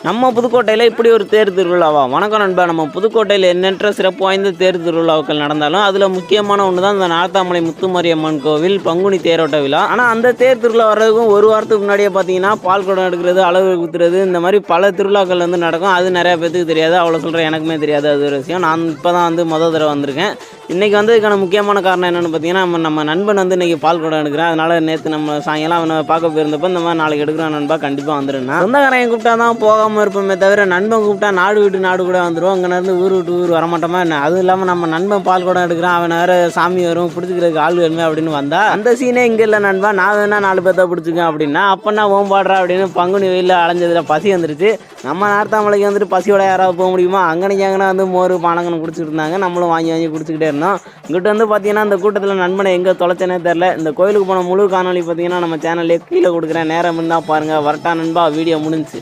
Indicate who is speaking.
Speaker 1: நம்ம புதுக்கோட்டையில் இப்படி ஒரு தேர் திருவிழாவா? வணக்கம் நண்பா. நம்ம புதுக்கோட்டையில் எண்ணற்ற சிறப்பு வாய்ந்த தேர் திருவிழாக்கள் நடந்தாலும் அதில் முக்கியமான ஒன்று தான் இந்த நார்த்தாமலை முத்துமாரியம்மன் கோவில் பங்குனி தேரோட்ட விழா. ஆனால் அந்த தேர் திருவிழா வர்றதுக்கும் ஒரு வாரத்துக்கு முன்னாடியே பார்த்தீங்கன்னா பால் குடம் எடுக்கிறது, அளவு குத்துறது, இந்த மாதிரி பல திருவிழாக்கள் வந்து நடக்கும். அது நிறைய பேருக்கு தெரியாது. அவ்வளோ சொல்கிறேன், எனக்குமே தெரியாது. அது ஒரு விஷயம். நான் இப்போ தான் வந்து தடவை வந்திருக்கேன். இன்றைக்கி வந்ததுக்கான முக்கியமான காரணம் என்னென்னு பார்த்தீங்கன்னா, நம்ம நண்பன் வந்து இன்றைக்கி பால் குடம் எடுக்கிறேன். அதனால் நேற்று நம்ம சாயங்காலம் அவனை பார்க்க போயிருந்தப்போ இந்த மாதிரி நாளைக்கு எடுக்கிறான் நண்பா, கண்டிப்பாக வந்துடுன்னா. சொந்தக்காரன் கூப்பிட்டா தான் போகாமல் இருப்போமே தவிர, நண்பன் கூப்பிட்டா நாடு விட்டு நாடு கூட வந்துடுவோம். அங்கேருந்து ஊர் விட்டு ஊர் வரமாட்டோமா என்ன? அதுவும் இல்லாமல் நம்ம நண்பன் பால் குடம் எடுக்கிறான், அவன் வேறு சாமி வரும், பிடிச்சிக்கிறதுக்கு ஆள் வேணுமே அப்படின்னு வந்தால் அந்த சீனே இங்கே இல்லை நண்பா. நான் வேணா 4 பேர்த்த பிடிச்சிக்கேன் அப்படின்னா, அப்போனா ஓம்பாடுறா அப்படின்னு பங்குனி வெயிலில் அலைஞ்சதில் பசி வந்துருச்சு. நம்ம நார்த்தாமலைக்கு வந்துட்டு பசியோட யாராவது போக முடியுமா? அங்கனைக்கு அங்கே வந்து மோர் பானங்கன்னு குடிச்சிட்டு இருந்தாங்க. நம்மளும் வாங்கி வாங்கி குடிச்சிக்கிட்டே இருந்தோம். இங்கிட்ட வந்து பார்த்தீங்கன்னா இந்த கூட்டத்தில் நண்பனை எங்கே தொலைச்சனே தெரில. இந்த கோயிலுக்கு போன முழு காணொலி பார்த்தீங்கன்னா நம்ம சேனல்லே கீழே கொடுக்குறேன். நேரம் இருந்தால் பாருங்கள். வரட்டா நண்பா, வீடியோ முடிஞ்சுச்சு.